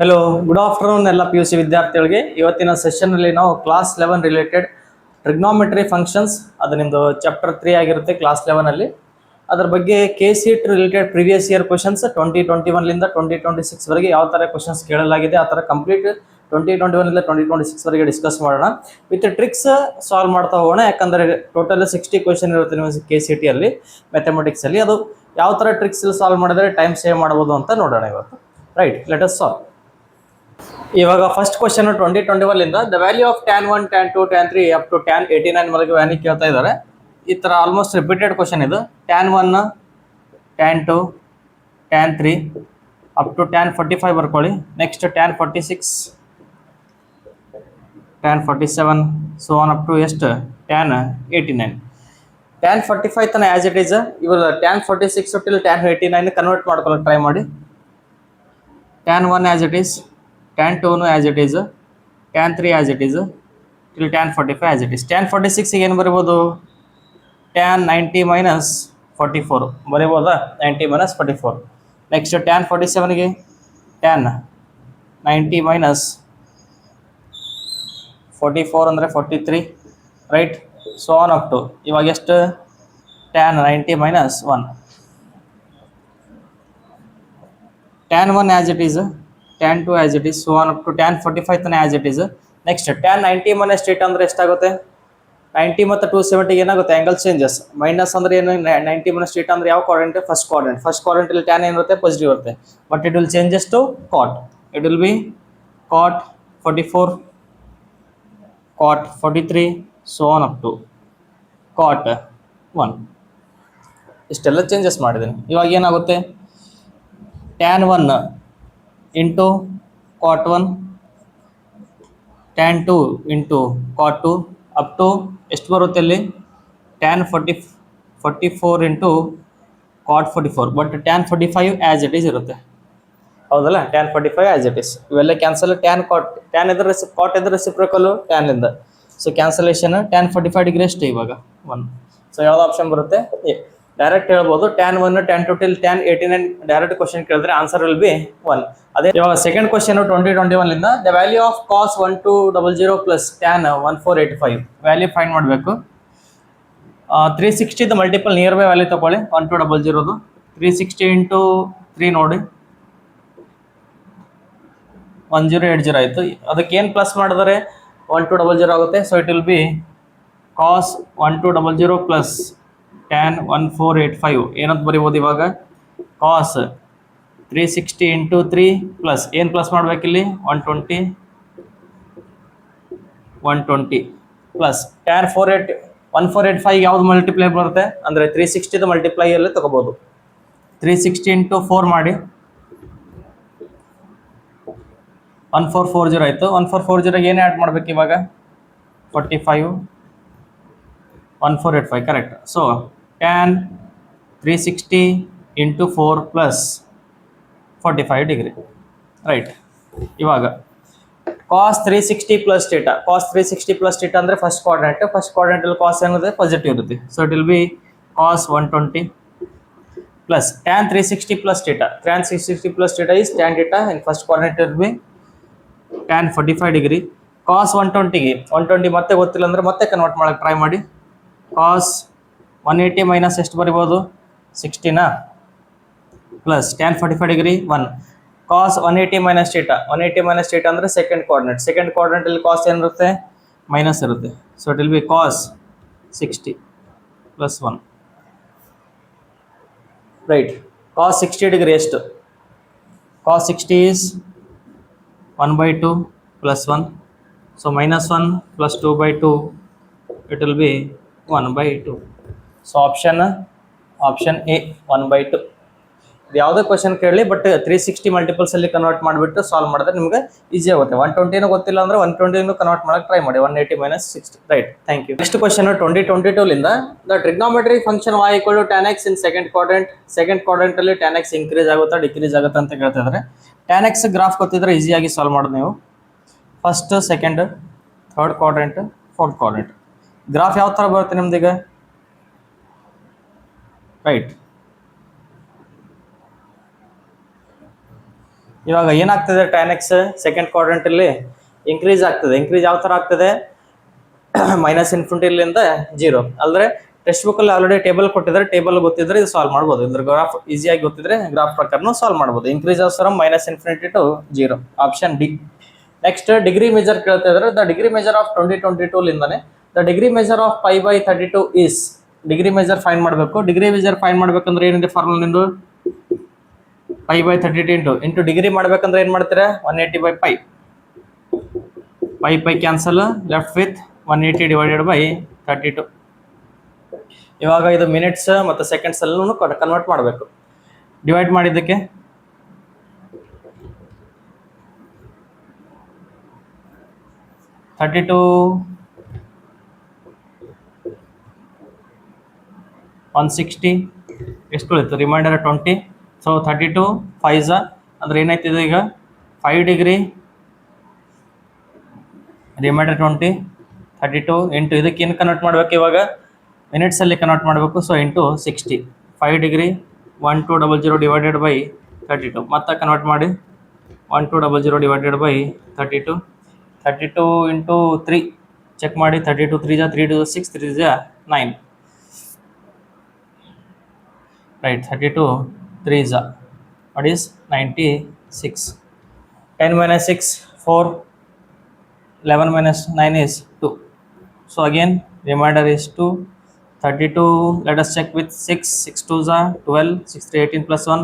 Hello, good afternoon ಎಲ್ಲ P U C ವಿದ್ಯಾರ್ಥಿಗಳಿಗೆ. ಇವತ್ತಿನ ಸೆಷನ್ನಲ್ಲಿ ನಾವು ಕ್ಲಾಸ್ 11 ರಿಲೇಟೆಡ್ ಟ್ರಿಗ್ನೋಮೆಟ್ರಿ ಫಂಕ್ಷನ್ಸ್, ಅದು ನಿಮ್ಮದು ಚಾಪ್ಟರ್ 3 ಆಗಿರುತ್ತೆ ಕ್ಲಾಸ್ 11ಅಲ್ಲಿ. ಅದ್ರ ಬಗ್ಗೆ KCET related previous year questions 2021ಲಿಂದ 2026ವರೆಗೆ ಯಾವ ಥರ ಕ್ವಶನ್ಸ್ ಕೇಳಲಾಗಿದೆ ಆ ಥರ ಕಂಪ್ಲೀಟ್ 2021ಲಿಂದ 2026ವರೆಗೆ ಡಿಸ್ಕಸ್ ಮಾಡೋಣ. ವಿತ್ ಟ್ರಿಕ್ಸ್ ಸಾಲ್ವ್ ಮಾಡ್ತಾ ಹೋಗೋಣ. ಯಾಕಂದರೆ ಟೋಟಲ್ 60 ಕ್ವಶನ್ ಇರುತ್ತೆ ನಿಮಗೆ KCETಯಲ್ಲಿ ಮ್ಯಾಥಮೆಟಿಕ್ಸಲ್ಲಿ. ಅದು ಯಾವ ಥರ ಟ್ರಿಕ್ಸ್ ಸಾಲ್ವ್ ಮಾಡಿದರೆ ಟೈಮ್ ಸೇವ್ ಮಾಡ್ಬೋದು ಅಂತ ನೋಡೋಣ ಇವತ್ತು. Right, let us solve. ಇವಾಗ ಫಸ್ಟ್ ಕ್ವಶನ್ 2021ಲಿಂದ the value of tan 1, tan 2, tan 3 up to tan 89 ವರೆಗೆ ವ್ಯಾಲ್ಯೂ ಕೇಳ್ತಾ ಇದ್ದಾರೆ. ಈ ಥರ ಆಲ್ಮೋಸ್ಟ್ ರಿಪೀಟೆಡ್ ಕ್ವಶನ್ ಇದು. tan 1, tan 2, tan 3 up to tan 45 ಬರ್ಕೊಳ್ಳಿ. Next tan 46, tan 47 so on up to ಎಷ್ಟು tan 89. tan 45 ತನ ಆ್ಯಸ್ ಇಟ್ ಈಸ್. ಇವಾಗ tan 46 ಟಿಲ್ tan 89 ಕನ್ವರ್ಟ್ ಮಾಡ್ಕೊಳ್ಳೋಕೆ ಟ್ರೈ ಮಾಡಿ. tan 1 as it is, tan 2 as it is, tan 3 as it is, till tan 45 as it is. tan 46ಗೆ ಏನು ಬರಿಬೋದು? tan 90 minus 44 ಬರಿಬೋದಾ? 90 minus 44. Next tan 47ಗೆ tan 90 minus 44 ಅಂದರೆ 43, right? So on up to ಇವಾಗ ಎಷ್ಟು tan 90 minus 1. tan 1 as it is, tan 2 as it is, so on up to tan 45 ತನ as it is. Next tan 90 minus 8 ಅಂದರೆ ಎಷ್ಟಾಗುತ್ತೆ? 90 ಮತ್ತು 270 ಏನಾಗುತ್ತೆ? Angle changes. Minus ಅಂದರೆ ಏನು? 90 ಮೈನಸ್ 8 ಅಂದರೆ ಯಾವ ಕ್ವಾಡ್ರೆಂಟ್? First quadrant. ಫಸ್ಟ್ ಕ್ವಾಡ್ರೆಂಟಲ್ಲಿ tan ಏನಿರುತ್ತೆ? ಪಾಸಿಟಿವ್ ಇರುತ್ತೆ. But it will changes to cot. It will be cot 44, cot 43, so on up to cot 1. ಇಷ್ಟೆಲ್ಲ ಚೇಂಜಸ್ ಮಾಡಿದ್ದೀನಿ. ಇವಾಗ ಏನಾಗುತ್ತೆ? tan 1 into cot 1, tan 2 into cot 2 up to ಎಷ್ಟು ಬರುತ್ತೆ ಅಲ್ಲಿ? tan 44 into cot 44. But tan 45 as it is ಇರುತ್ತೆ, ಹೌದಲ್ಲ? tan 45 as it is. ಇವೆಲ್ಲ ಕ್ಯಾನ್ಸಲ್. tan ಇದ್ರೆ cot ಇದ್ರೆ ರೆಸಿಪ್ರೋಕಲ್ಲು tan ಇಂದ, ಸೊ ಕ್ಯಾನ್ಸಲೇಷನ್. tan 45 ಡಿಗ್ರಿ ಅಷ್ಟೇ ಇವಾಗ 1. ಸೊ ಯಾವ್ದು ಆಪ್ಷನ್ ಬರುತ್ತೆ? ಎ. ಡೈರೆಕ್ಟ್ ಹೇಳ್ಬೋದು tan 1, tan 2 till tan 89 direct question ಕೇಳಿದ್ರೆ ಆನ್ಸರ್ ವಿಲ್ ಬಿ 1. ಅದೇ ಇವಾಗ ಸೆಕೆಂಡ್ ಕ್ವಶನ್ 2021ಲಿಂದ the value of cos 1200 plus tan 1485 value find ಮಾಡಬೇಕು. 360 ಮಲ್ಟಿಪಲ್ ನಿಯರ್ ಬೈ ವ್ಯಾಲ್ಯೂ ತಗೊಳ್ಳಿ. 1200 360 ಇಂಟು 3 ನೋಡಿ 1080 ಆಯಿತು. ಅದಕ್ಕೆ ಏನು ಪ್ಲಸ್ ಮಾಡಿದರೆ 1200 ಆಗುತ್ತೆ. So it will be cos 1200 plus tan 1485 ಏನಂತ ಬರಿಬೋದು ಇವಾಗ? cos 360 ಇಂಟು 3 ಪ್ಲಸ್ ಏನು ಪ್ಲಸ್ ಮಾಡಬೇಕಿಲ್ಲಿ? 120 ಪ್ಲಸ್ tan 1485 ಯಾವ್ದು ಮಲ್ಟಿಪ್ಲೈ ಬರುತ್ತೆ ಅಂದರೆ 360 ಮಲ್ಟಿಪ್ಲೈಯಲ್ಲೇ ತಗೋಬೋದು. 360 ಇಂಟು 4 ಮಾಡಿ 1440 ಆಯಿತು. 1440 ಏನು ಆ್ಯಡ್ ಮಾಡಬೇಕು ಇವಾಗ? 45 1485 correct. So tan 360 into 4 plus 45 degree, right? ಇವಾಗ cos 360 plus theta. cos 360 plus theta ಅಂದರೆ ಫಸ್ಟ್ ಕ್ವಾಡ್ರೆಂಟ್. ಫಸ್ಟ್ ಕ್ವಾಡ್ರೆಂಟಲ್ಲಿ cos ಏನಿದೆ? ಪಾಸಿಟಿವ್ ಇರುತ್ತೆ. So it will be cos 120 plus tan 360 plus theta. tan 360 plus theta is tan theta in first quadrant will be tan 45 degree. cos 120ಗೆ 120 ಮತ್ತೆ ಗೊತ್ತಿಲ್ಲ ಅಂದರೆ ಮತ್ತೆ convert ಮಾಡೋಕ್ಕೆ try ಮಾಡಿ. cos 180 minus ಎಷ್ಟು ಬರಿಬೋದು? 60ನಾ? Plus tan 45 degree 1. cos 180 minus theta. 180 minus theta ಅಂದರೆ ಸೆಕೆಂಡ್ ಕ್ವಾಡ್ರೆಂಟ್. ಸೆಕೆಂಡ್ ಕ್ವಾಡ್ರೆಂಟಲ್ಲಿ cos ಏನಿರುತ್ತೆ? ಮೈನಸ್ ಇರುತ್ತೆ. So it will be cos 60 plus 1, right? cos 60 degree ಎಷ್ಟು? cos 60 is 1/2 plus 1. So minus 1 plus 2/2 it will be 1/2. So option A 1/2. ಇದು ಯಾವುದೇ question ಕೇಳಲಿ, but 360 ಮಲ್ಟಿಪಲ್ಸಲ್ಲಿ convert ಮಾಡಿಬಿಟ್ಟು ಸಾಲ್ವ್ ಮಾಡಿದ್ರೆ ನಿಮಗೆ ಈಸಿ ಆಗುತ್ತೆ. 120 ಗೊತ್ತಿಲ್ಲ ಅಂದರೆ 120 ಕನ್ವರ್ಟ್ ಮಾಡೋಕ್ಕೆ ಟ್ರೈ ಮಾಡಿ. 180 minus 60, right? Thank you. Next question 2022ಲಿಂದ the trigonometry function y = tan x in second quadrant. Second ಕ್ವಾಡ್ರೆಂಟಲ್ಲಿ tan x ಇನ್ಕ್ರೀಸ್ ಆಗುತ್ತಾ ಡಿಕ್ರೀಸ್ ಆಗುತ್ತಾ ಅಂತ ಕೇಳ್ತಿದ್ದಾರೆ. tan x ಗ್ರಾಫ್ ಗೊತ್ತಿದ್ರೆ ಈಸಿಯಾಗಿ ಸಾಲ್ವ್ ಮಾಡೋದು ನೀವು. First, second, third quadrant, fourth quadrant graph ಯಾವ ಥರ ಬರುತ್ತೆ ನಿಮ್ದೀಗ? ರೈಟ್, ಇವಾಗ ಏನಾಗ್ತದೆ ಟ್ಯಾನ್ ಎಕ್ಸ್ ಸೆಕೆಂಡ್ ಕ್ವಾಡ್ರೆಂಟಲ್ಲಿ ಇನ್ಕ್ರೀಸ್ ಆಗ್ತದೆ. ಇನ್ಕ್ರೀಸ್ ಯಾವ ಥರ ಆಗ್ತದೆ? ಮೈನಸ್ ಇನ್ಫಿನಿಟಿಲಿಂದ 0. ಅಂದರೆ ಟೆಕ್ಸ್ಟ್ ಬುಕ್ಕಲ್ಲಿ ಆಲ್ರೆಡಿ ಟೇಬಲ್ ಕೊಟ್ಟಿದ್ದಾರೆ, ಟೇಬಲ್ ಗೊತ್ತಿದ್ರೆ ಇದು ಸಾಲ್ವ್ ಮಾಡ್ಬೋದು. ಇದ್ರ ಗ್ರಾಫ್ ಈಸಿಯಾಗಿ ಗೊತ್ತಿದ್ರೆ ಗ್ರಾಫ್ ಪ್ರಕಾರನೂ ಸಾಲ್ವ್ ಮಾಡ್ಬೋದು. Increase of from minus infinity to 0, option D. Next degree measure ಕೇಳ್ತಾ ಇದ್ದಾರೆ. ದ ಡಿಗ್ರಿ ಮೆಜರ್ ಆಫ್ 2022ಲಿಂದಾನೆ the degree measure of pi by 32 is. Degree measure find ಮಾಡಬೇಕು. ಡಿಗ್ರಿ ಮೆಜರ್ ಫೈಂಡ್ ಮಾಡ್ಬೇಕಂದ್ರೆ ಏನಿದೆ ಫಾರ್ಮುಲಾ ನಿಂದು? Pi by 32 into degree ಮಾಡ್ಬೇಕಂದ್ರೆ ಏನು ಮಾಡ್ತೀರಾ? 180 by pi. Pi cancel, left with 180 divided by 32. ಇವಾಗ ಇದು ಮಿನಿಟ್ಸ್ ಮತ್ತು ಸೆಕೆಂಡ್ಸ್ ಎಲ್ಲೂ ಕನ್ವರ್ಟ್ ಮಾಡಬೇಕು. ಡಿವೈಡ್ ಮಾಡಿದ್ದಕ್ಕೆ 32 160 ಎಷ್ಟು ಉಳಿತು? ರಿಮೈಂಡರ್ 20. ಸೊ 32 5 ಅಂದ್ರೆ ಏನಾಯ್ತಿದೆ ಈಗ? 5 ಡಿಗ್ರಿ ರಿಮೈಂಡರ್ 20 32 ಇಂಟು ಇದಕ್ಕೆ ಏನು ಕನ್ವರ್ಟ್ ಮಾಡಬೇಕು? ಇವಾಗ ಮಿನಿಟ್ಸಲ್ಲಿ ಕನ್ವರ್ಟ್ ಮಾಡಬೇಕು. So into 60. 5 degree 1200 divided by 32. ಮತ್ತೆ ಕನ್ವರ್ಟ್ ಮಾಡಿ 1200 ಡಿವೈಡೆಡ್ ಬೈ 32. 32 ಇಂಟು 3 ಚೆಕ್ ಮಾಡಿ. 32 3 3 2 6 3 9. Right, 32 3 what is 96. 10 minus 6 4, 11 minus 9 is 2. So again remainder is 2. 32 let us check with 6. 6 2s are 12, 6 3 18 plus 1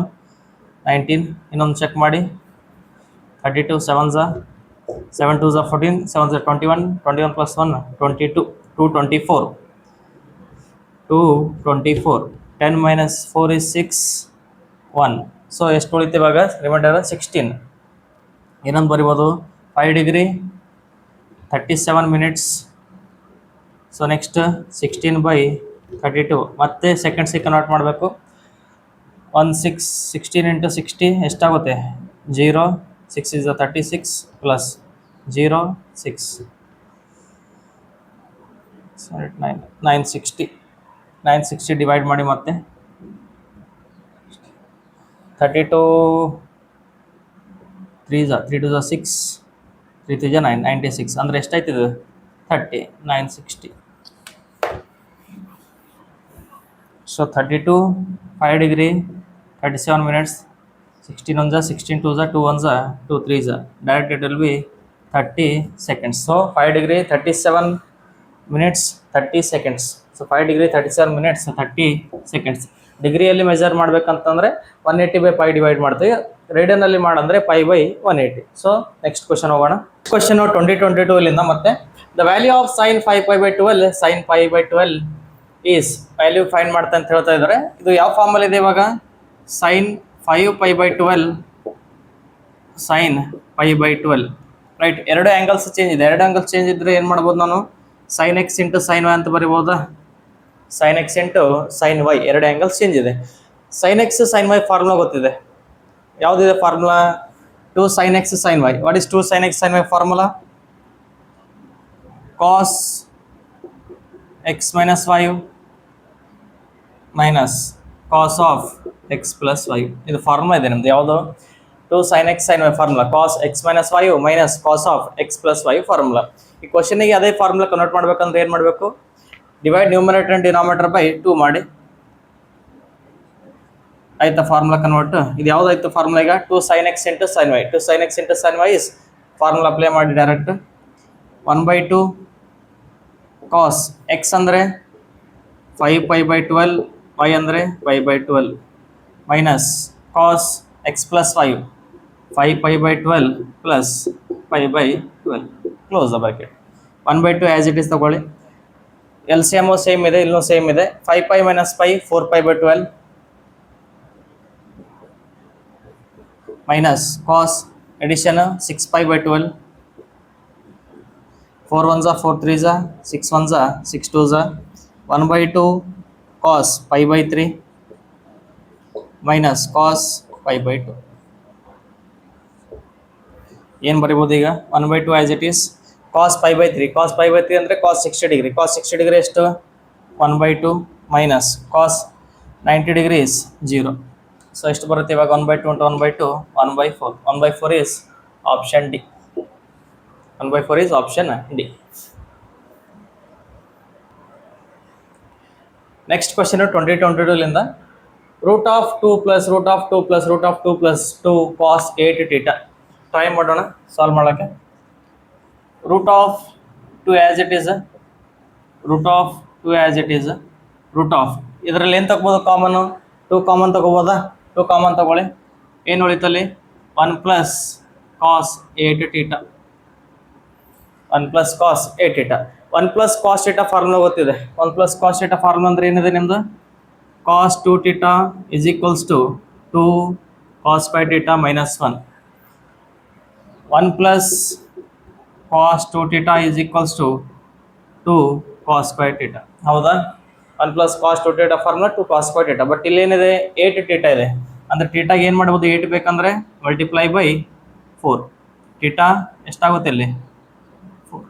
19. ಇನ್ನೊಂದು check ಮಾಡಿ. 32 7s are 7 2s are 14, 7s are 21, 21 plus 1 22, 224, 224. 10 minus 4 is 6, 1. So ಎಷ್ಟು ಉಳಿತು ಇವಾಗ? Reminder 16. ಏನಂತ ಬರಿಬೋದು? 5 degree 37 minutes. So next 16 by 32. ಮತ್ತೆ ಸೆಕೆಂಡ್ಸಿಗೆ convert ಮಾಡಬೇಕು. 16 into 60 ಎಷ್ಟಾಗುತ್ತೆ? 0. 6 is 36 ಪ್ಲಸ್ 0 6 960 ಡಿವೈಡ್ ಮಾಡಿ. ಮತ್ತೆ 32 3 3 2 6 3 3 9 96 ಅಂದರೆ ಎಷ್ಟಾಯ್ತಿದೆ? 30 960. So 32 5 degree 37 minutes. 16 1 16 2 2 1 2 3 direct it will be 30 seconds. So 5 degree 37 minutes 30 seconds. So 5 degree 37 minutes 30 seconds. ಡಿಗ್ರಿಯಲ್ಲಿ ಮೆಜರ್ ಮಾಡ್ಬೇಕಂತಂದ್ರೆ 180 ಬೈ ಪೈ ಡಿವೈಡ್ ಮಾಡ್ತೀವಿ. ರೇಡಿಯನಲ್ಲಿ ಮಾಡಂದ್ರೆ pi by 180. So next question ಹೋಗೋಣ. ಕ್ವಶನ್ 2022ಲಿಂದ ಮತ್ತೆ the value of sine 5 pi by 12 sine pi by 12 is value find ಮಾಡ್ತಾ ಅಂತ ಹೇಳ್ತಾ ಇದ್ದಾರೆ. ಇದು ಯಾವ ಫಾರ್ಮಲ್ಲಿ ಇದೆ ಇವಾಗ? Sine 5 pi by 12 sine pi by 12. Right, ಎರಡು ಆ್ಯಂಗಲ್ಸ್ ಚೇಂಜ್ ಇದೆ. ಎರಡು ಆ್ಯಂಗಲ್ಸ್ ಚೇಂಜ್ ಇದ್ದರೆ ಏನು ಮಾಡ್ಬೋದು? ನಾನು sine x into sine y ಅಂತ ಬರಿಬೋದಾ? Sine x into sine y, ಎರಡು ಆ್ಯಂಗಲ್ಸ್ ಚೇಂಜ್ ಇದೆ. Sine x sine y formula ಗೊತ್ತಿದೆ. ಯಾವುದಿದೆ formula? 2 sin x sin y. What is 2 sin x sin y formula? Cos x minus y minus cos of x plus y. ಇದು formula ಇದೆ ನಮ್ದು. ಯಾವುದು? 2 sin x sin y formula. cos x minus y minus cos of x plus y formula. ಈ ಕ್ವಶನಿಗೆ ಅದೇ formula convert ಮಾಡ್ಬೇಕಂದ್ರೆ ಏನು ಮಾಡಬೇಕು? Divide numerator and denominator by 2 ಮಾಡಿ. ಆಯ್ತಾ ಫಾರ್ಮುಲಾ ಕನ್ವರ್ಟ್? ಇದು ಯಾವುದಾಯ್ತು ಫಾರ್ಮುಲಾ ಈಗ? 2 sin x into sin y. 2 sin x into sin y is formula apply ಮಾಡಿ ಡೈರೆಕ್ಟ್ 1/2 cos x ಅಂದರೆ 5 ಪೈ ಬೈ 12, y ಅಂದರೆ 5 by 12 minus cos x plus 5 pi by 12 plus 5 by 12 close the bracket. 1/2 as it is ತಗೊಳ್ಳಿ. L C M same ಇದೆ, ಇಲ್ಲೂ same ಇದೆ. 5 pi minus pi 4 pi by 12 minus cos addition 6 pi by 12, 4 1s are 4 3s are 6 1s are 6 2s are 1/2 cos pi by 3 minus cos pi by 2. ಏನು ಬರಿಬೋದು ಈಗ? 1/2 as it is cos pi by 3. cos pi by 3 ಅಂದರೆ cos 60 degree. cos 60 degree ಎಷ್ಟು? 1/2 minus cos 90 degree is 0. So ಎಷ್ಟು ಬರುತ್ತೆ ಇವಾಗ 1/2 into 1/2 1/4. 1/4 is option D. 1/4 is option D. Next question 2022 ಲಿಂದ root of 2 plus root of 2 plus root of 2 plus 2 cos 8 theta. Try ಮಾಡೋಣ solve ಮಾಡೋಕ್ಕೆ. root of 2 as it is, root of 2 as it is, root of ಇದರಲ್ಲಿ ಏನು ತಗೋಬೋದು ಕಾಮನ್ನು 2 common ತಗೋಬೋದಾ 2 common ತಗೊಳ್ಳಿ ಏನು ಉಳಿತಲ್ಲಿ 1 plus cos 8 theta 1 plus cos 8 theta 1 plus cos theta formula ಗೊತ್ತಿದೆ 1 plus cos theta formula ಅಂದ್ರೆ ಏನಿದೆ ನಿಮ್ಮದು cos 2 theta is equals to 2 cos pi theta minus 1 1 plus cos 2 theta is equals to 2 cos pi theta ಹೌದಾ 1 plus cos 2 theta formula 2 cos pi theta but ಇಲ್ಲಿ ಏನಿದೆ 8 theta ಇದೆ ಅಂದ್ರೆ ಥೀಟಾಗೆ ಏನು ಮಾಡ್ಬೋದು 8 ಬೇಕಂದ್ರೆ ಮಲ್ಟಿಪ್ಲೈ ಬೈ 4 ಥೀಟಾ ಎಷ್ಟಾಗುತ್ತೆ ಇಲ್ಲಿ 4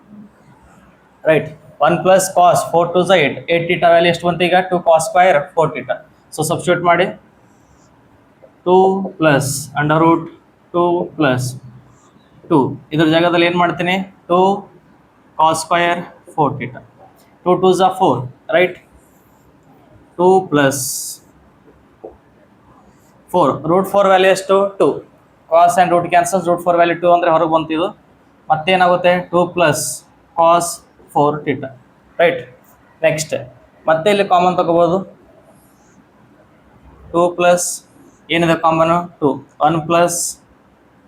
right 1 plus cos 4 to 8 8 theta value ಎಷ್ಟು ಬಂತು ಈಗ 2 cos square 4 theta so substitute ಮಾಡಿ 2 plus ಅಂಡರ್ ರೂಟ್ 2 plus 2 ಇದ್ರ ಜಾಗದಲ್ಲಿ ಏನು ಮಾಡ್ತೀನಿ 2 cos square 4 theta 2 2s are 4 right 2 plus 4 root 4 value ಎಷ್ಟು 2 cos and root cancels root 4 value 2 ಅಂದರೆ ಹೊರಗೆ ಬಂತಿದ್ದು ಮತ್ತೇನಾಗುತ್ತೆ 2 plus cos 4 theta right next ಮತ್ತೆ ಇಲ್ಲಿ ಕಾಮನ್ ತಗೋಬೋದು 2 plus ಏನಿದೆ ಕಾಮನು 2 1 plus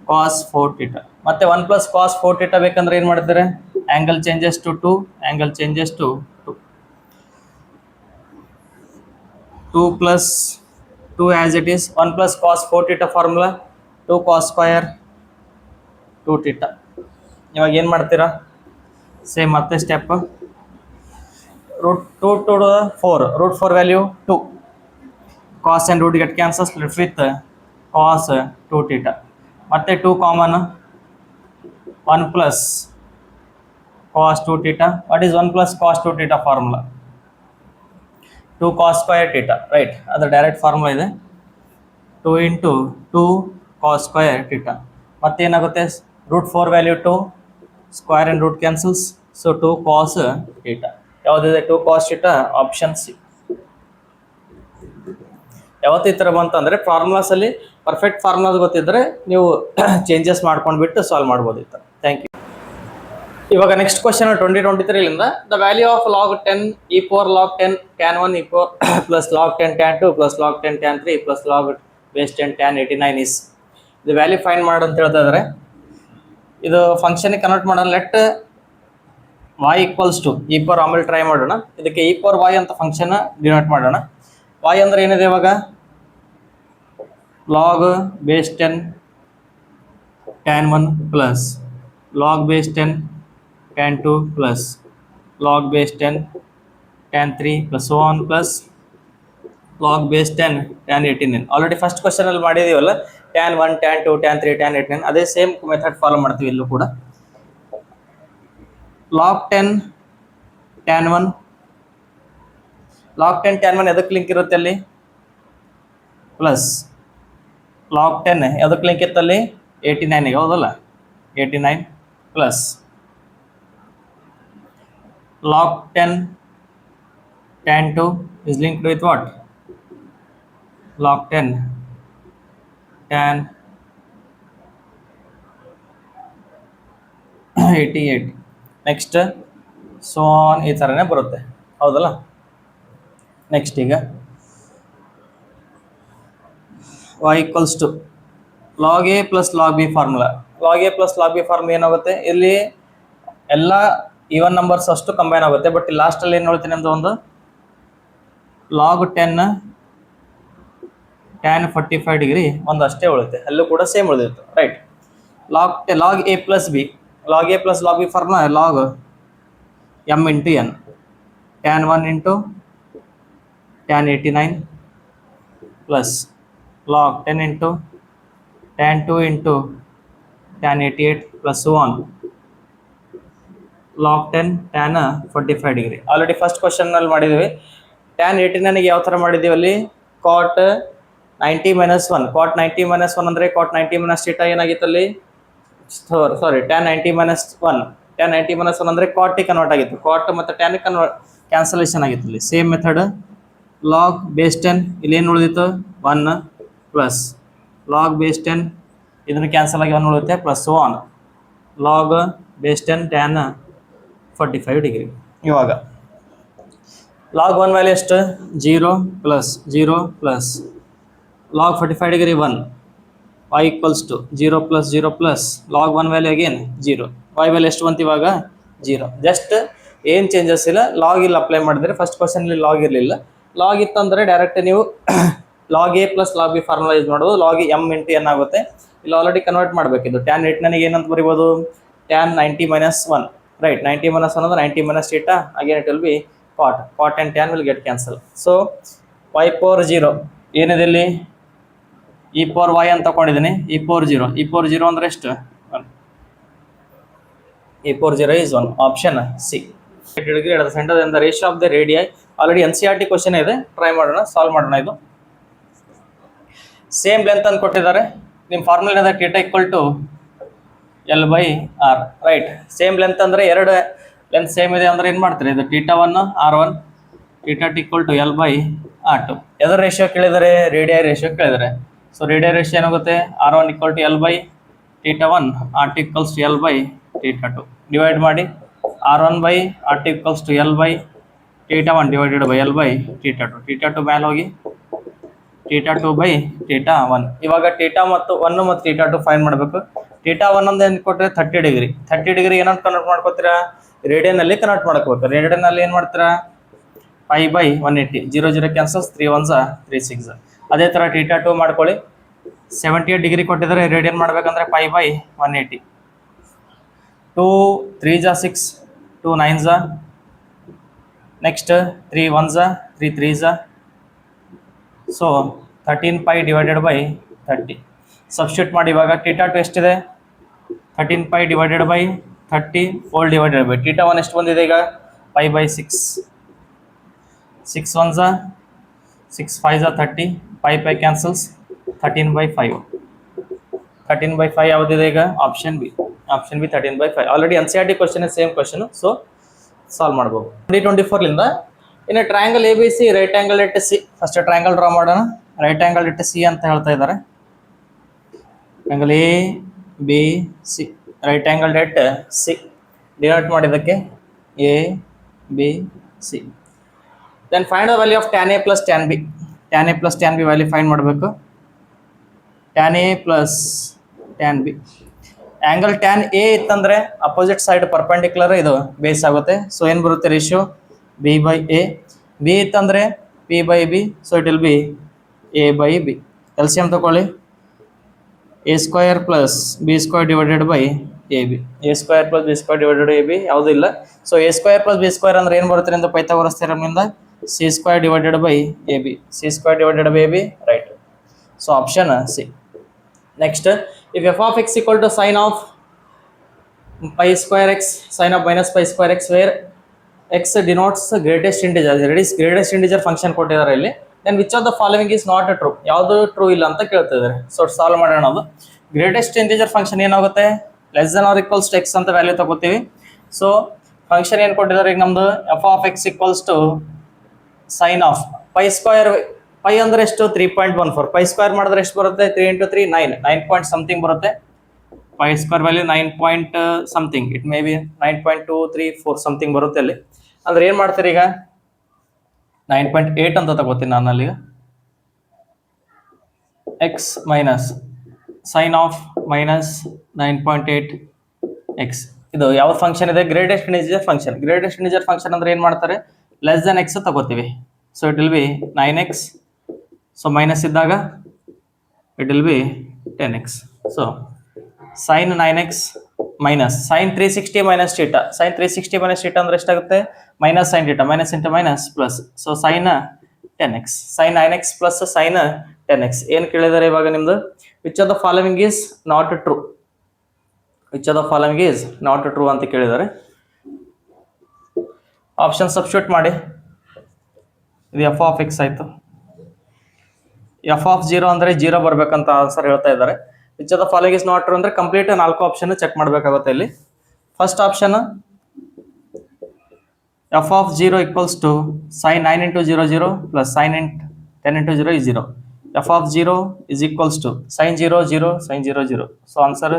cos 4 theta ಮತ್ತೆ 1 plus cos 4 theta ಬೇಕಂದ್ರೆ ಏನು ಮಾಡ್ತಾರೆ angle changes to 2 angle changes to 2 2 plus 2 as it is 1 plus cos 4 theta formula 2 cos square 2 theta ಇವಾಗ ಏನು ಮಾಡ್ತೀರಾ ಸೇಮ್ ಮತ್ತೆ step root 2 to 4 root 4 value 2 cos and root get cancels left with cos 2 theta ಮತ್ತೆ 2 common 1 plus cos 2 theta what is 1 plus cos 2 theta formula 2 cos square theta right ಅದು direct formula ಇದೆ 2 into 2 cos square theta ಮತ್ತೇನಾಗುತ್ತೆ root 4 value 2 square and root cancels ಸೊ 2 cos theta ಯಾವುದಿದೆ 2 cos theta option C ಯಾವತ್ತು ಈ ಥರ ಬಂತಂದರೆ ಫಾರ್ಮುಲಾಸಲ್ಲಿ perfect formulas ಗೊತ್ತಿದ್ದರೆ ನೀವು ಚೇಂಜಸ್ ಮಾಡ್ಕೊಂಡ್ಬಿಟ್ಟು ಸಾಲ್ವ್ ಮಾಡ್ಬೋದು ಈ ಥರ ಥ್ಯಾಂಕ್ ಯು ಇವಾಗ ನೆಕ್ಸ್ಟ್ ಕ್ವಶನ್ 2023ಲಿಂದ the value of log 10 e power log 10 tan 1 e power plus log 10 tan 2 plus log 10 tan 3 plus log base 10 tan 89 is ಇದು ವ್ಯಾಲ್ಯೂ ಫೈಂಡ್ ಮಾಡು ಅಂತ ಹೇಳ್ತಾ ಇದ್ದಾರೆ ಇದು ಫಂಕ್ಷನ್ಗೆ ಕನ್ವರ್ಟ್ ಮಾಡೋಣ let y equals to e power ಆಮೇಲೆ ಟ್ರೈ ಮಾಡೋಣ ಇದಕ್ಕೆ e ಪವರ್ y ಅಂತ ಫಂಕ್ಷನ್ ಡಿನೋಟ್ ಮಾಡೋಣ y ಅಂದ್ರೆ ಏನಿದೆ ಇವಾಗ log base 10 tan 1 plus log base 10 tan 2 plus log base 10 tan 3 plus so on plus log base 10 tan 89 already first ಕ್ವಶನಲ್ಲಿ ಮಾಡಿದೀವಲ್ಲ tan 1 tan 2 tan 3 tan 89 ಅದೇ ಸೇಮ್ ಮೆಥಡ್ ಫಾಲೋ ಮಾಡ್ತೀವಿ ಇಲ್ಲೂ ಕೂಡ ಲಾಗ್ 10 tan 1 ಲಾಗ್ 10 tan 1 ಎದಕ್ಕೆ link ಇರುತ್ತೆ ಅಲ್ಲಿ plus log 10 ಎದಕ್ಕೆ ಲಿಂಕ್ ಇತ್ತಲ್ಲಿ 89ಗೆ ಹೌದಲ್ಲ 89 plus log 10 tan 2 is linked with what log 10 tan 88 next so on ಈ ಥರನೇ ಬರುತ್ತೆ ಹೌದಲ್ಲ ನೆಕ್ಸ್ಟ್ ಈಗ y equals to log a plus log b formula log a plus log b formula ಏನಾಗುತ್ತೆ ಇಲ್ಲಿ ಎಲ್ಲ ಈವನ್ ನಂಬರ್ಸ್ ಅಷ್ಟು ಕಂಬೈನ್ ಆಗುತ್ತೆ ಬಟ್ ಲಾಸ್ಟಲ್ಲಿ ಏನು ಹೇಳ್ತೀನಿ ಅಂತ ಒಂದು ಲಾಗ್ 10 tan 45 ಡಿಗ್ರಿ ಒಂದು ಅಷ್ಟೇ ಉಳುತ್ತೆ ಅಲ್ಲೂ ಕೂಡ ಸೇಮ್ ಉಳಿದಿತ್ತು right log A plus B log A plus log B formula log M into N tan 1 into tan 89 plus log 10 into tan 2 into tan 88 plus so on log 10 tan 45 degree already first ಕ್ವಶನ್ನಲ್ಲಿ ಮಾಡಿದ್ದೀವಿ tan 89ಗೆ ಯಾವ ಥರ ಮಾಡಿದ್ದೀವಿ ಅಲ್ಲಿ ಕಾಟ್ 90 minus 1, cot 90 minus 1 ಅಂದರೆ cot 90 minus theta ಏನಾಗಿತ್ತು ಅಲ್ಲಿ, ಸಾರಿ tan 90 minus 1, tan 90 minus 1 ಅಂದರೆ cot ಗೆ ಕನ್ವರ್ಟ್ ಆಗಿತ್ತು, cot ಮತ್ತು tan ಕ್ಯಾನ್ಸಲೇಷನ್ ಆಗಿತ್ತು ಇಲ್ಲಿ. ಸೇಮ್ ಮೆಥಡ್ log base 10, ಇಲ್ಲಿ ಏನು ಉಳಿದಿತ್ತು 1 ಪ್ಲಸ್ log base 10 ಇದನ್ನು ಕ್ಯಾನ್ಸಲ್ ಆಗಿ 1 ಉಳಿಯುತ್ತೆ plus on log base 10 tan 45 degree. ಇವಾಗ log 1 ವ್ಯಾಲ್ಯೂ ಎಷ್ಟು 0 plus 0 plus log 45 degree 1, y equals to 0 plus 0 plus log 1 value again 0, y value ಎಷ್ಟು ಬಂತು ಇವಾಗ 0. ಜಸ್ಟ್ ಏನು ಚೇಂಜಸ್ ಇಲ್ಲ, ಲಾಗ್ ಇಲ್ಲಿ ಅಪ್ಲೈ ಮಾಡಿದ್ರೆ ಫಸ್ಟ್ ಕ್ವಶನಲ್ಲಿ ಲಾಗ್ ಇರಲಿಲ್ಲ, ಲಾಗ್ ಇತ್ತಂದರೆ ಡೈರೆಕ್ಟ್ ನೀವು log A plus log B formula use ಮಾಡೋದು, ಲಾಗ್ ಎಮ್ ಇಂಟು ಎನ್ ಆಗುತ್ತೆ. ಇಲ್ಲಿ ಆಲ್ರೆಡಿ ಕನ್ವರ್ಟ್ ಮಾಡಬೇಕಿದ್ದು ಟ್ಯಾನ್ 8 ನನಗೆ ಏನಂತ ಬರಿಬೋದು ಟ್ಯಾನ್ 90 minus 1, ರೈಟ್ 90 minus 1 ಅಂದರೆ 90 minus theta, again it will be cot and tan will get cancel. So y power 0 ಏನಿದೆ ಇಲ್ಲಿ e power y ಅಂತ ತಗೊಂಡಿದ್ದೀನಿ, e power 0 ಅಂದರೆ ಎಷ್ಟು 1, e power 0 is 1, option C. Degree at the centre then the ratio of the radii, already NCERT question ಇದೆ, try ಮಾಡೋಣ, solve ಮಾಡೋಣ. ಇದು ಸೇಮ್ ಲೆಂತ್ ಅಂತ ಕೊಟ್ಟಿದ್ದಾರೆ, ನಿಮ್ಮ ಫಾರ್ಮುಲಾ ಇದೆ theta equal to L by R, right. Same length ಅಂದರೆ ಎರಡು ಲೆಂತ್ ಸೇಮ್ ಇದೆ ಅಂದರೆ ಏನು ಮಾಡ್ತೀರಿ, ಇದು theta 1 R1, theta equal to L by R2. ಎದರ ರೇಷಿಯೋ ಕೇಳಿದರೆ ರೇಡಿಯೈ ರೇಷಿಯೋ ಕೇಳಿದರೆ, ಸೊ ರೇಡಿಯೈ ರೇಷಿಯೋ ಏನಾಗುತ್ತೆ R1 equal to L by theta 1, R2 equals to L by theta 2. Divide ಮಾಡಿ R1 by R2 equals to L by theta 1 divided by L by theta 2. Theta 2 ಮೇಲೆ ಹೋಗಿ theta 2 by theta 1. ಇವಾಗ theta ಮತ್ತು 1 ಮತ್ತು theta 2 fine ಮಾಡಬೇಕು. Theta 1 ಅಂದ್ರೆ ಏನು ಕೊಟ್ಟರೆ 30 ಡಿಗ್ರಿ, 30 ಡಿಗ್ರಿ ಏನಂತ ಕನ್ವರ್ಟ್ ಮಾಡ್ಕೋತೀರಾ, ರೇಡಿಯನ್ನಲ್ಲಿ ಕನ್ವರ್ಟ್ ಮಾಡ್ಕೋಬೇಕು. ರೇಡಿಯನ್ನಲ್ಲಿ ಏನು ಮಾಡ್ತೀರಾ ಪೈ ಬೈ 180, 0 0 ಕ್ಯಾನ್ಸಲ್ಸ್, 3 1s 3 6. ಅದೇ ಥರ ಥೀಟಾ 2 ಮಾಡ್ಕೊಳ್ಳಿ, 78 ಡಿಗ್ರಿ ಕೊಟ್ಟಿದ್ದಾರೆ, ರೇಡಿಯನ್ ಮಾಡಬೇಕಂದ್ರೆ pi by 180, 2 3s 6, 2 9s, next 3 1s 3 3s, so 13 pi divided by 30. Substitute ಮಾಡಿ, ಇವಾಗ ಥೀಟಾ 2 ಎಷ್ಟಿದೆ 13 pi divided by 30 whole divided by theta 1 ಎಷ್ಟು ಬಂದಿದೆ ಈಗ pi by 6, 6 1s 6 5s 30, pi pi cancels, 13 by 5. 13 by 5 ಯಾವುದಿದೆ ಈಗ option B, option B 13 by 5. Already NCERT question same question, so solve ಮಾಡ್ಬೋದು. 2024ಲಿಂದ ಇನ್ನು triangle A B C, right angle at C. First triangle draw ಮಾಡೋಣ. Right angle at C ಅಂತ ಹೇಳ್ತಾ ಇದ್ದಾರೆ. Triangle A B C, right angle at C denote ಮಾಡಿದ್ದಕ್ಕೆ A B C. Then find the value of tan A plus tan B. Tan A plus tan B value find ಮಾಡಬೇಕು. Tan A plus tan B. Angle tan A ಇತ್ತಂದರೆ opposite side perpendicular ಇದು base ಆಗುತ್ತೆ. So ಏನು ಬರುತ್ತೆ ratio B by A. B ಇತ್ತಂದರೆ P by B, so it will be A by B. LCM ತಗೊಳ್ಳಿ, A square plus B square divided by A B. A square plus B square divided A B ಯಾವುದೂ ಇಲ್ಲ. So A square plus B square ಅಂದರೆ ಏನು ಬರುತ್ತೆ ಅಂತ Pythagoras ಥಿಯರಮ್ನಿಂದ C square divided by A B. C square divided by A B, right. So option C. Next, if f of x equal to sine of pi square x, sine of minus pi square x, where x denotes greatest integer. Greatest integer function ಕೊಟ್ಟಿದ್ದಾರೆ ಇಲ್ಲಿ. Then which of the following is not a true, ಯಾವುದು true ಇಲ್ಲ ಅಂತ ಕೇಳ್ತಿದ್ದಾರೆ. So solve ಮಾಡೋಣ. ಅದು greatest integer function ಏನಾಗುತ್ತೆ, less than or equals to x ಅಂತ ವ್ಯಾಲ್ಯೂ ತಗೋತೀವಿ. ಸೊ ಫಂಕ್ಷನ್ ಏನು ಕೊಟ್ಟಿದ್ದಾರೆ ಈಗ ನಮ್ಮದು, f of x equals to sine of pi square. Pi ಅಂದರೆ ಎಷ್ಟು 3.14. ಪೈ ಸ್ಕ್ವಯರ್ ಮಾಡಿದ್ರೆ ಎಷ್ಟು ಬರುತ್ತೆ 3 × 3 9 ಪಾಯಿಂಟ್ ಸಮಥಿಂಗ್ ಬರುತ್ತೆ. Pi square value 9 point something, it may be 9.234 something ಬರುತ್ತೆ ಅಲ್ಲಿ. ಅಂದ್ರೆ ಏನು ಮಾಡ್ತೀರಿ ಈಗ 9.8 ಅಂತ ತಗೋತೀನಿ ನಾನು ಅಲ್ಲಿ. X minus sine of minus 9.8 x. ಇದು ಯಾವ ಫಂಕ್ಷನ್ ಇದೆ, greatest integer function. Greatest integer function ಅಂದ್ರೆ ಏನು ಮಾಡ್ತಾರೆ, ಲೆಸ್ ದೆನ್ ಎಕ್ಸ್ ತಗೋತೀವಿ. So it will be 9x. So minus ಇದ್ದಾಗ it will be 10x. So sine 9x minus sine 360 minus theta. Sine 360 minus theta ಅಂದ್ರೆ ಎಷ್ಟಾಗುತ್ತೆ, minus sine theta, minus into minus plus. So sine 10x, sine 9x plus sine 10x. ಏನು ಕೇಳಿದ್ದಾರೆ ಇವಾಗ ನಿಮ್ದು, which of the following is not true, which of the following is not true ಅಂತ ಕೇಳಿದ್ದಾರೆ. Option substitute ಮಾಡಿ. ಇದು f of x ಆಯಿತು, f of zero ಅಂದರೆ ಜೀರೋ ಬರಬೇಕಂತ ಆನ್ಸರ್ ಹೇಳ್ತಾ ಇದ್ದಾರೆ. Which of the following is not true ಅಂದರೆ ಕಂಪ್ಲೀಟ್ 4 ಆಪ್ಷನ್ ಚೆಕ್ ಮಾಡಬೇಕಾಗುತ್ತೆ ಇಲ್ಲಿ. First option f of zero equals to sine 9 into 0 0 plus sine 10 into 0 is 0. F of zero is equals to sine 0 0 sine 0 0. So answer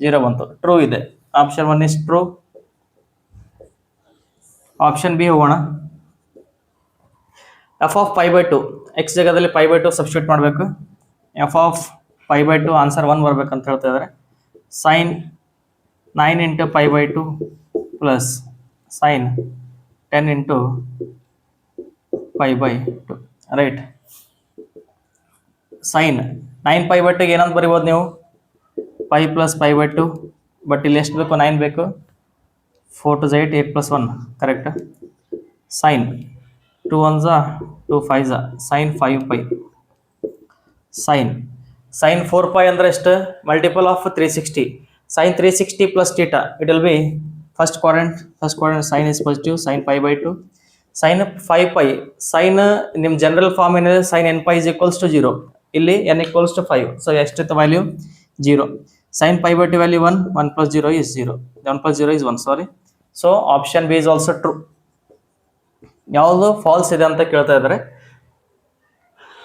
0 ಬಂತು, true ಇದೆ. Option 1 is true. Option B ಹೋಗೋಣ. F of pi by two x ಜಾಗದಲ್ಲಿ pi by two substitute ಮಾಡಬೇಕು. F of pi by two answer 1 ಬರ್ಬೇಕಂತ ಹೇಳ್ತಾ ಇದ್ದಾರೆ. Sine 9 into pi by two plus sine 10 into pi by two, right. Sine 9 pi by ಟುಗೆ ಏನಂತ ಬರಿಬೋದು ನೀವು? Pi plus pi by two. But ಇಲ್ಲಿ ಎಷ್ಟು ಬೇಕು? 9 ಬೇಕು. 4 to 8, 8 plus 1, correct. Sine 2 1s 2 5s sine 5 pi. Sine 4 pi ಅಂದರೆ ಎಷ್ಟು? Multiple of 360. Sine 360 plus theta, it will be first quadrant sine is positive, sine pi by two. Sine 5 pi, sine ನಿಮ್ಮ general form ಏನಿದೆ sine n pi is equals to 0. ಇಲ್ಲಿ n equals to 5. So ಎಷ್ಟಿತ್ತು value? 0. Sine pi by two value 1, 1 plus 0 is 0. 1 plus 0 is 1, sorry. So option B is also true. ಯಾವುದು false ಇದೆ ಅಂತ ಕೇಳ್ತಾ ಇದ್ದಾರೆ,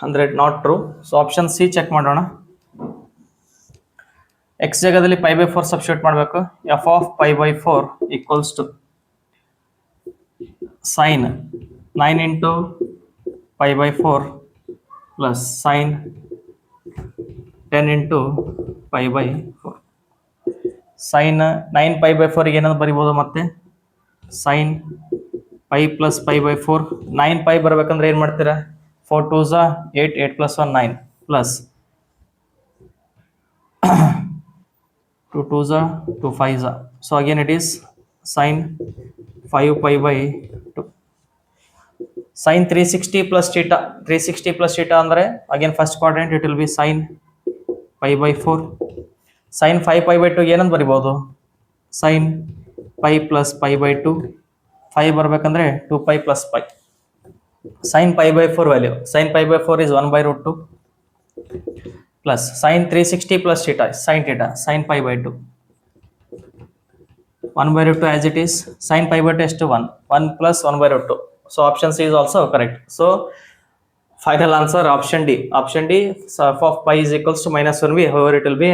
ಅಂದರೆ not true. So option C check ಮಾಡೋಣ. X ಜಾಗದಲ್ಲಿ ಪೈ ಬೈ 4 ಸಬ್ಸ್ಟಿಟ್ಯೂಟ್ ಮಾಡಬೇಕು. F of pi by 4 equals to sine 9 into pi by 4 plus sine 10 into pi by 4. Sine 9 pi by 4ಗೆ ಏನಾದ್ರು ಬರಿಬೋದು ಮತ್ತೆ? Sine pi plus pi by 4. 9 pi ಬರಬೇಕಂದ್ರೆ ಏನು ಮಾಡ್ತೀರಾ? 4 2s 8, 8 plus 1 9 plus 2 2s 2 5s. So again it is sine 5 pi by 2. Sine 360 plus theta, 360 plus theta ಅಂದರೆ again first quadrant, it will be sine pi by 4. Sine 5 pi by 2 ಏನಂತ ಬರಿಬೋದು? Sine pi plus pi by 2. 5 ಬರಬೇಕಂದ್ರೆ 2 pi plus pi. Sine pi by 4 value, sine pi by 4 is 1 by root 2 plus sine 360 plus theta, sine theta, sine pi by 2 1 by root 2 as it is. Sin pi by 2 is to 1, 1 plus 1 by root 2. So option C is also correct. So final answer option D. Option D, f of pi is equals to minus 1b. However, it will be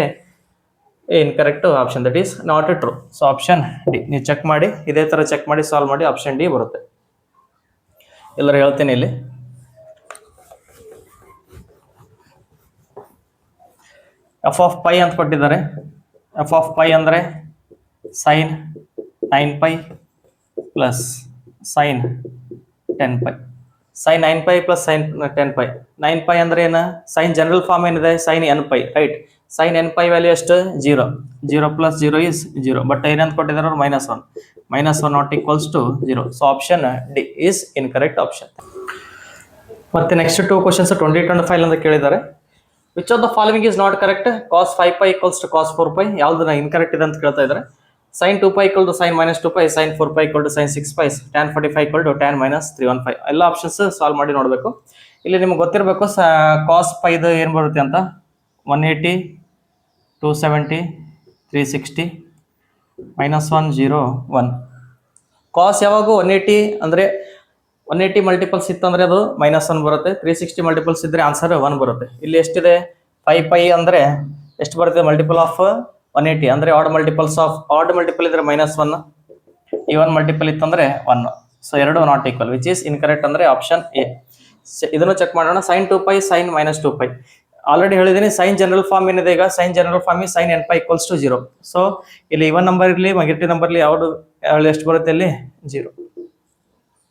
incorrect option, that is not true. So option D. ನೀವು check ಮಾಡಿ, ಇದೇ ಥರ check ಮಾಡಿ solve ಮಾಡಿ, option D ಬರುತ್ತೆ. ಎಲ್ಲರೂ ಹೇಳ್ತೀನಿ ಇಲ್ಲಿ. ಎಫ್ ಆಫ್ ಪೈ ಅಂತ ಕೊಟ್ಟಿದ್ದಾರೆ. ಎಫ್ ಆಫ್ ಪೈ ಅಂದರೆ sine 9 pi plus sine 10 pi. Sine 9 pi plus sine 10 pi. 9 pi ಅಂದರೆ ಏನು? ಸೈನ್ ಜನರಲ್ ಫಾರ್ಮ್ ಏನಿದೆ sine n pi, right. Sine n pi value ಎಷ್ಟು? 0. 0 ಪ್ಲಸ್ 0 ಇಸ್ 0. ಬಟ್ ಏನಂತ ಕೊಟ್ಟಿದ್ದಾರೆ ಅವ್ರು? -1. -1 not equals to 0. So option D is incorrect option. ಮತ್ತೆ next 2 questions 2025 ಅಂತ ಕೇಳಿದ್ದಾರೆ. Which of the following is not correct? cos 5 pi equals to cos 4 pi. ಯಾವ್ದನ್ನ incorrect ಇದೆ ಅಂತ ಕೇಳ್ತಾ ಇದ್ದಾರೆ. sin 2 pi equal to sin minus 2 pi, sin 4 pi equal to sin 6 pi, tan 45 equal to tan minus 315. ಎಲ್ಲ options solve ಮಾಡಿ ನೋಡಬೇಕು. ಇಲ್ಲಿ ನಿಮ್ಗೆ ಗೊತ್ತಿರಬೇಕು cos pi ಇದು ಏನು ಬರುತ್ತೆ ಅಂತ. 180, 270, 360, -1 0 1. cos ಯಾವಾಗೂ 180 ಅಂದರೆ 180 ಮಲ್ಟಿಪಲ್ಸ್ ಇತ್ತಂದರೆ ಅದು -1 ಬರುತ್ತೆ. 360 ಮಲ್ಟಿಪಲ್ಸ್ ಇದ್ದರೆ ಆನ್ಸರ್ 1 ಬರುತ್ತೆ. ಇಲ್ಲಿ ಎಷ್ಟಿದೆ? 5 pi ಅಂದರೆ ಎಷ್ಟು ಬರುತ್ತೆ? ಮಲ್ಟಿಪಲ್ ಆಫ್ 180 ಅಂದರೆ odd multiples of, odd multiple ಇದ್ರೆ -1, ಈವನ್ ಮಲ್ಟಿಪಲ್ ಇತ್ತಂದ್ರೆ 1. ಸೊ ಎರಡು not equal, which is incorrect ಅಂದರೆ ಆಪ್ಷನ್ ಎ. ಇದನ್ನು ಚೆಕ್ ಮಾಡೋಣ. sin 2 pi, sin -2 pi. Already ಹೇಳಿದ್ದೀನಿ ಸೈನ್ ಜನರಲ್ ಫಾರ್ಮ್ ಏನಿದೆ ಈಗ, sine general form sine n pi equals to 0. So ಇಲ್ಲಿ ಇವನ್ ನಂಬರ್ ಇರಲಿ ನೆಗೆಟಿವ್ ನಂಬರ್ ಇರಲಿ, ಯಾವುದು ಎಷ್ಟು ಬರುತ್ತೆ ಇಲ್ಲಿ? 0.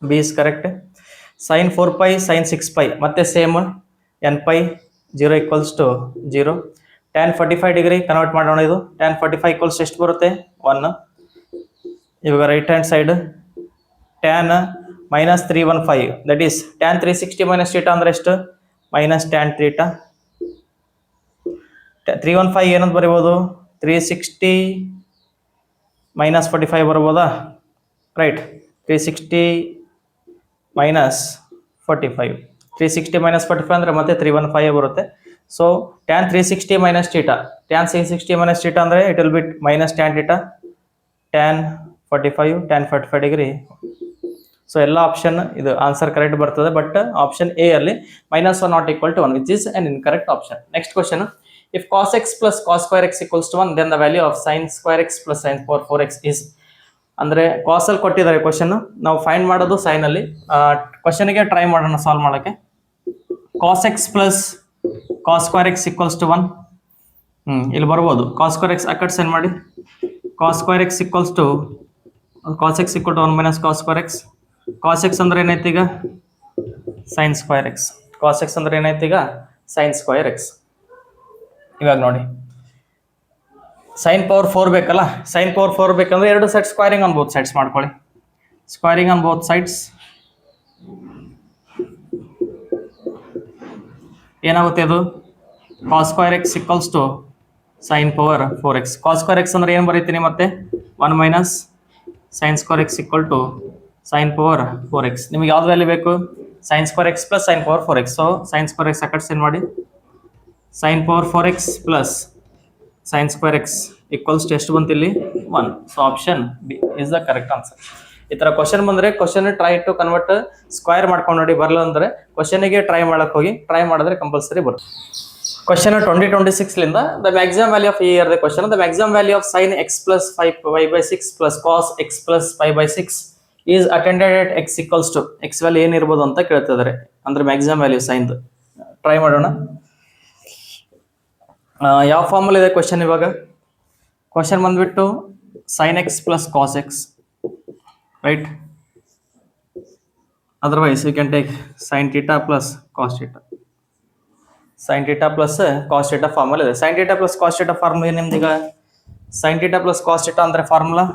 B is correct. sin 4 pi, sin 6 pi ಮತ್ತೆ same n pi 0 equals to 0. tan 45 degree convert ಮಾಡೋಣ. ಇದು tan 45 ಈಕ್ವಲ್ಸ್ ಎಷ್ಟು ಬರುತ್ತೆ? 1. ಇವಾಗ right hand side tan -315, that is tan 360 minus theta ಅಂದರೆ ಎಷ್ಟು? -tan theta. 315 ಏನಂತ ಬರಿಬೋದು? 360 -45 ಬರ್ಬೋದಾ? ರೈಟ್. 360 -45, 360 minus 45 ಅಂದರೆ ಮತ್ತೆ 315 ಬರುತ್ತೆ. So tan 360 minus theta, tan 360 minus theta ಅಂದರೆ it will be minus tan theta, tan 45 degree. So ಎಲ್ಲ ಆಪ್ಷನ್ ಇದು ಆನ್ಸರ್ ಕರೆಕ್ಟ್ ಬರ್ತದೆ, ಬಟ್ ಆಪ್ಷನ್ ಎ ಅಲ್ಲಿ -1 not equal to 1 which is an incorrect option. Next question, if cos x plus cos square x equals to 1 then the value of sin square x plus sin power 4x is. ಅಂದರೆ ಕಾಸ್ ಅಲ್ಲಿ ಕೊಟ್ಟಿದ್ದಾರೆ question, ನಾವು find ಮಾಡೋದು sign ಅಲ್ಲಿ. ಕ್ವಶನ್ಗೆ try ಮಾಡೋಣ solve ಮಾಡೋಕ್ಕೆ. cos x plus cos square x equals to 1, ಇಲ್ಲಿ ಬರ್ಬೋದು. cos square x ಅಕಟ್ ಸೈನ್ ಮಾಡಿ. cos square x equals to cos x equal to 1 minus cos square x. cos x ಅಂದ್ರೆ ಏನೈತಿ ಈಗ sin square x. cos x ಅಂದ್ರೆ ಏನೈತಿ ಈಗ sin square x. ಇವಾಗ ನೋಡಿ sin power 4 ಬೇಕಲ್ಲ, sin power 4 ಬೇಕಂದ್ರೆ ಎರಡು side squaring on both sides ಮಾಡ್ಕೊಳ್ಳಿ. ಸ್ಕ್ವೈರಿಂಗ್ ಆನ್ ಬೋತ್ ಸೈಡ್ಸ್ ಏನಾಗುತ್ತೆ, ಅದು cos square x equals to sin power 4x. cos square x ಅಂದ್ರೆ ಏನು ಬರೀತೀನಿ ಮತ್ತೆ 1 minus sin square x equal to sin power 4x. ನಿಮಗೆ ಯಾವ್ದು ವ್ಯಾಲ್ಯೂ ಬೇಕು, sin square x plus sin power 4x. So sin square x ಅಕಟ್ sine ಮಾಡಿ. sin power 4x plus sin square x equals to ಎಷ್ಟು ಬಂತು ಇಲ್ಲಿ 1. So option B is the correct answer. ಈ ಥರ ಕ್ವಶನ್ ಬಂದರೆ question try to convert square ಮಾಡ್ಕೊಂಡು ನೋಡಿ. ಬರಲ್ಲ ಅಂದರೆ ಕ್ವಶನಿಗೆ ಟ್ರೈ ಮಾಡಕ್ಕೆ ಹೋಗಿ, ಟ್ರೈ ಮಾಡಿದ್ರೆ ಕಂಪಲ್ಸರಿ ಬರುತ್ತೆ. ಕ್ವಶನ್ 2026ಲಿಂದ the maximum value of year the question, the maximum value of sin x plus 5/6 plus cos x plus 5/6 is attended at x equals to x value ಏನಿರ್ಬೋದು ಅಂತ ಕೇಳ್ತಿದ್ದಾರೆ. ಅಂದ್ರೆ ಮ್ಯಾಕ್ಸಿಮಮ್ ವ್ಯಾಲ್ಯೂ ಸೈನ್ದು ಟ್ರೈ ಮಾಡೋಣ. ಯಾವ ಫಾರ್ಮಲ್ಲಿ ಇದೆ ಕ್ವಶನ್? ಇವಾಗ ಕ್ವಶನ್ ಬಂದ್ಬಿಟ್ಟು sin x plus cos x, right? Otherwise you can take sin theta plus cos theta. sin theta plus cos theta formula ಇದೆ. sin theta plus cos theta formula ಏನು ನಿಮ್ದು? ಈಗ sin theta plus cos theta ಅಂದರೆ formula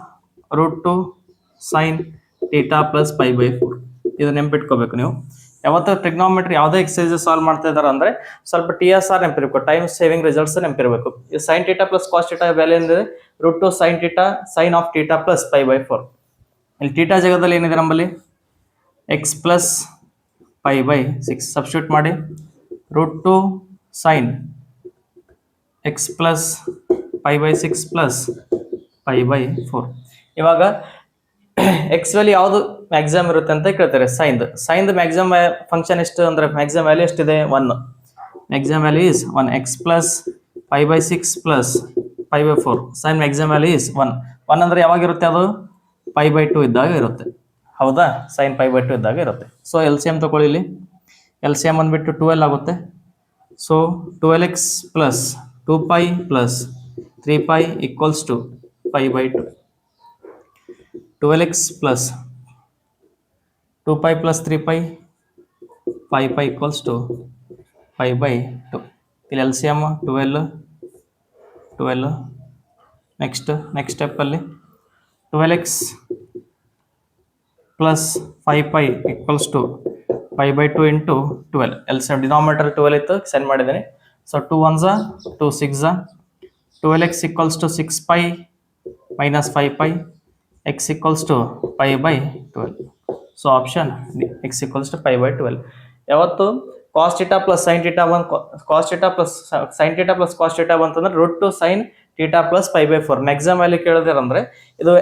√2 sin theta plus π/4. ಇದು ನೆನ್ಪಿಟ್ಕೋಬೇಕು ನೀವು. ಯಾವತ್ತೂ trigonometry ಯಾವುದೇ exercises solve ಮಾಡ್ತಾ ಇದ್ದಾರೆ ಅಂದರೆ ಸ್ವಲ್ಪ TSR ನೆನಪಿರ್ಬೇಕು, ಟೈಮ್ ಸೇವಿಂಗ್ ರಿಸಲ್ಟ್ಸ್ ನೆನಪಿರಬೇಕು. ಈ sin theta plus cos theta value ಏನಿದೆ √2 sin theta sin of theta plus π/4. ಇಲ್ಲಿ ಥೀಟಾ ಜಾಗದಲ್ಲಿ ಏನಿದೆ ನಮ್ಮಲ್ಲಿ x plus π/6 ಸಬ್ಸ್ಟಿಟ್ಯೂಟ್ ಮಾಡಿ. √2 sin x plus π/6 plus π/4. ಇವಾಗ ಎಕ್ಸ್ ವ್ಯಾಲ್ಯೂ ಯಾವುದು ಮ್ಯಾಕ್ಸಿಮಮ್ ಇರುತ್ತೆ ಅಂತ ಕೇಳ್ತಾರೆ. ಸೈನ್ದು ಮ್ಯಾಕ್ಸಿಮಮ್ ಫಂಕ್ಷನ್ ಎಷ್ಟು ಅಂದರೆ ಮ್ಯಾಕ್ಸಿಮಮ್ ವ್ಯಾಲ್ಯೂ ಎಷ್ಟಿದೆ 1. Maximum value is 1. X plus π/6 plus π/4 sine maximum value is 1. 1 ಅಂದರೆ ಯಾವಾಗಿರುತ್ತೆ? ಅದು π/2 ಇದ್ದಾಗ ಇರುತ್ತೆ, ಹೌದಾ? ಸೈನ್ π/2 ಇದ್ದಾಗ ಇರುತ್ತೆ. ಸೊ ಎಲ್ ಸಿ ಎಮ್ ತಗೊಳ್ಳಿ. ಇಲ್ಲಿ ಎಲ್ ಸಿ ಎಮ್ ಬಂದುಬಿಟ್ಟು 12 ಆಗುತ್ತೆ. So 12x plus 2π plus 3π equals to π/2. 12x plus 2π plus 3π 5π equals to π/2. ಇಲ್ಲಿ LCM 12. ನೆಕ್ಸ್ಟ್ ಸ್ಟೆಪ್ ಅಲ್ಲಿ 12x plus 5π equals to π/2 into 12. LCM denominator 12 ಇತ್ತು, ಸೆಂಡ್ ಮಾಡಿದ್ದೀನಿ. So 2 1s 2 6s 12x equals to 6π minus 5π x equals to π/12. So option x equals to π/12. ಯಾವತ್ತು cos theta plus sin theta cos theta plus sin theta plus cos theta ಬಂತಂದ್ರೆ √2 sin theta plus π/4 maximum value ಕೇಳಿದ್ರೆ ಅಂದ್ರೆ ಇದು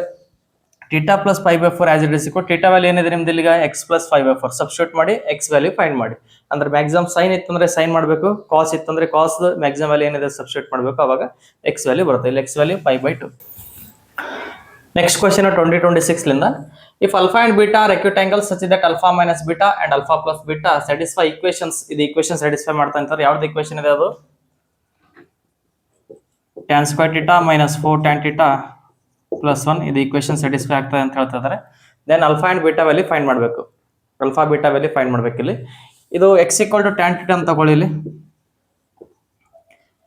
theta plus π/4 as it is equal theta value ಏನಿದೆ ನಿಮ್ದು ಇಲ್ಲಿಗ x plus π/4 substitute ಮಾಡಿ x value find ಮಾಡಿ. ಅಂದ್ರೆ ಮ್ಯಾಕ್ಸಿಮಮ್ ಸೈನ್ ಇತ್ತಂದ್ರೆ ಸೈನ್ ಮಾಡಬೇಕು, ಕಾಸ್ ಇತ್ತಂದ್ರೆ ಕಾಸ್ ಮ್ಯಾಕ್ಸಿಮಮ್ ವ್ಯಾಲ್ಯೂ ಏನಿದೆ ಸಬ್ಸ್ಟಿಟ್ಯೂಟ್ ಮಾಡಬೇಕು, ಅವಾಗ x ವ್ಯಾಲ್ಯೂ ಬರುತ್ತೆ. ಇಲ್ಲಿ x ವ್ಯಾಲ್ಯೂ π/2. ನೆಕ್ಸ್ಟ್ ಕ್ವಶನ್ 2026ಲಿಂದ if alpha and beta are acute such that alpha minus beta and alpha plus beta satisfy equations. ಇದು ಈಕ್ವೇಷನ್ ಸ್ಯಾಟಿಸ್ಫೈ ಮಾಡ್ತಾ ಅಂತಾರೆ. ಯಾವ್ದು ಈಕ್ವೇಷನ್ ಇದೆ ಅದು? tan square theta minus 4 tan theta plus 1. ಇದು equation satisfy ಆಗ್ತದೆ ಅಂತ ಹೇಳ್ತಾ ಇದ್ದಾರೆ. Then alpha and beta value find ಮಾಡಬೇಕು. ಅಲ್ಫಾ ಬೀಟಾ ವ್ಯಾಲ್ಯೂ ಫೈಂಡ್ ಮಾಡಬೇಕು. ಇಲ್ಲಿ ಇದು x equal to tan theta ಅಂತ ತಗೊಳ್ಳಿ. ಇಲ್ಲಿ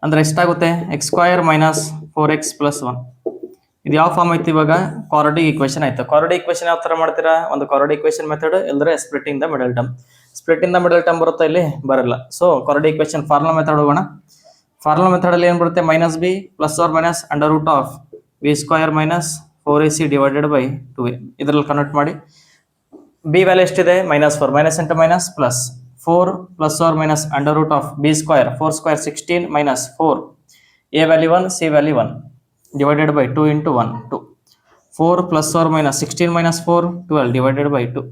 ಅಂದ್ರೆ ಎಷ್ಟಾಗುತ್ತೆ? x² minus 4x plus 1. ಇದು ಯಾವ ಫಾರ್ಮ್ ಐತಿ? ಇವಾಗ ಕ್ವಾಡ್ರಾಟಿಕ್ ಈಕ್ವೇಷನ್ ಆಯ್ತು. ಕ್ವಾಡ್ರಾಟಿಕ್ ಈಕ್ವೇಷನ್ ಯಾವ ತರ ಮಾಡ್ತೀರಾ? ಒಂದು ಕ್ವಾಡ್ರಾಟಿಕ್ ಈಕ್ವೇಷನ್ ಮೆಥಡ್ ಇಲ್ಲದ್ರೆ splitting the middle term. Splitting the middle term ಬರುತ್ತಾ? ಇಲ್ಲಿ ಬರಲ್ಲ. So quadratic equation formula method ಹೋಗೋಣ. ಫಾರ್ಮುಲಾ ಮೆಥಡ್ ಅಲ್ಲಿ ಏನು ಬರುತ್ತೆ? -b plus or minus under root of v² minus 4ac divided by 2a. ಇದರಲ್ಲಿ convert ಮಾಡಿ. b ವ್ಯಾಲ್ಯೂ ಎಷ್ಟಿದೆ? -4 minus into minus plus 4 plus or minus under root of b square, 4 square 16 minus 4, a value 1, c value 1, divided by 2 into 1, 2. 4 plus or minus 16 minus 4, 12 divided by 2.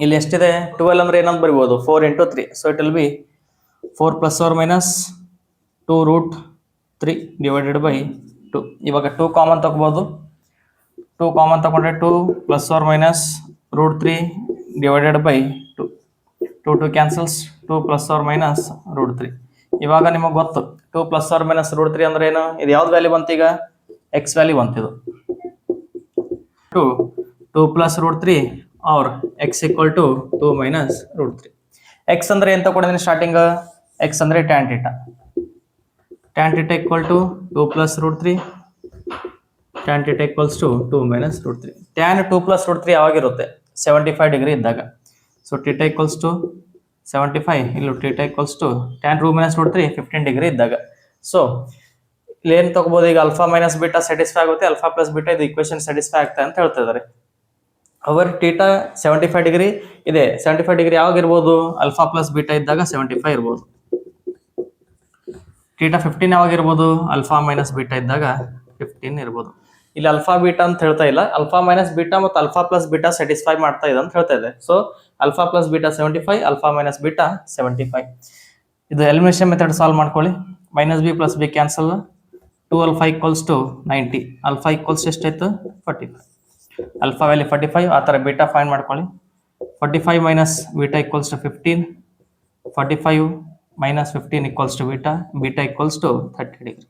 ಇಲ್ಲಿ ಎಷ್ಟಿದೆ 12 ಅಂದ್ರೆ ಏನಂತ ಬರಿಬೋದು 4 into 3. So it will be 4 plus or minus 2 root 3 divided by 2. ಇವಾಗ 2 common ತಗೋಬೋದು. 2 common ತಗೊಂಡ್ರೆ 2 plus or minus root 3 divided by 2. 2 2 cancels, 2 plus or minus root 3. ಇವಾಗ ನಿಮಗೆ ಗೊತ್ತು 2 plus or minus root 3 ಅಂದ್ರೆ ಏನು? ಇದು ಯಾವ್ದು ವ್ಯಾಲ್ಯೂ ಬಂತು ಈಗ? x ವ್ಯಾಲ್ಯೂ ಬಂತು ಇದು. 2 plus root 3 or x equal to 2 minus root 3. x ಅಂದ್ರೆ ಏನು ತಗೊಂಡಿದ್ದೀನಿ ಸ್ಟಾರ್ಟಿಂಗ್? x ಅಂದ್ರೆ tan theta. Tan theta equal to 2 plus root 3. Tan theta equals to 2 minus root 3. Tan 2 plus root 3 ಯಾವಾಗಿರುತ್ತೆ? 75 degree ಇದ್ದಾಗ. So theta equals to 75. ಇಲ್ಲಿ theta equals to tan 2 minus root 3 15 degree ಇದ್ದಾಗ. So ಇಲ್ಲಿ ಏನು ತಗೋಬಹುದು ಈಗ? Alpha minus beta satisfy ಆಗುತ್ತೆ, alpha plus beta ಇದು equation satisfy ಆಗ್ತಾ ಅಂತ ಹೇಳ್ತಾ ಇದ್ದಾರೆ. ಅವರ್ ಥೀಟಾ 75 ಡಿಗ್ರಿ ಇದೆ. 75 ಡಿಗ್ರಿ ಯಾವಾಗ ಇರ್ಬೋದು? ಅಲ್ಫಾ ಪ್ಲಸ್ ಬೀಟಾ ಇದ್ದಾಗ 75 ಇರ್ಬೋದು. ಥೀಟಾ 15 ಯಾವಾಗ ಇರ್ಬೋದು? ಅಲ್ಫಾ ಮೈನಸ್ ಬೀಟಾ ಇದ್ದಾಗ 15 ಇರ್ಬೋದು. ಇಲ್ಲಿ ಅಲ್ಫಾ ಬೀಟಾ ಅಂತ ಹೇಳ್ತಾ ಇಲ್ಲ, ಅಲ್ಫಾ ಮೈನಸ್ ಬೀಟಾ ಮತ್ತು ಅಲ್ಫಾ ಪ್ಲಸ್ ಬೀಟಾ ಸ್ಯಾಟಿಸ್ಫೈ ಮಾಡ್ತಾ ಇದೆ ಅಂತ ಹೇಳ್ತಾ ಇದೆ. So alpha plus beta 75, alpha minus beta 75. ಇದು ಎಲಿಮಿನೇಷನ್ ಮೆಥಡ್ ಸಾಲ್ವ್ ಮಾಡ್ಕೊಳ್ಳಿ. Minus b plus b cancel, 2 alpha equals to 90. Alpha equals ಎಷ್ಟಾಯ್ತು? 45. Alpha value 45. ಆ ಥರ ಬೀಟಾ ಫೈಂಡ್ ಮಾಡ್ಕೊಳ್ಳಿ. 45 minus beta equals to 15. 45 minus 15 equals to beta. Beta equals to 30 degree.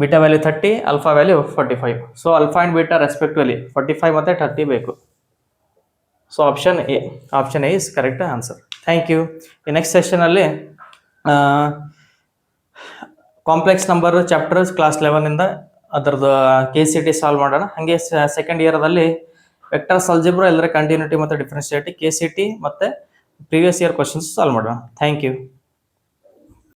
Beta value 30, alpha value 45. So alpha and beta respectively 45 ಮತ್ತು 30 ಬೇಕು. So option A is correct answer. Thank you. ಈ next ಸೆಷನಲ್ಲಿ complex number chapters class 11 ಇಂದ ಅದರದ್ದು KCT solve ಮಾಡೋಣ. ಹಾಗೆ second ಇಯರ್ದಲ್ಲಿ vectors algebra ಎಲ್ಲರ ಕಂಟಿನ್ಯೂಟಿ ಮತ್ತು ಡಿಫರೆನ್ಷಿಯೇಟಿ KCT ಮತ್ತು ಪ್ರೀವಿಯಸ್ ಇಯರ್ ಕ್ವಶನ್ಸ್ ಸಾಲ್ವ್ ಮಾಡೋಣ. Thank you.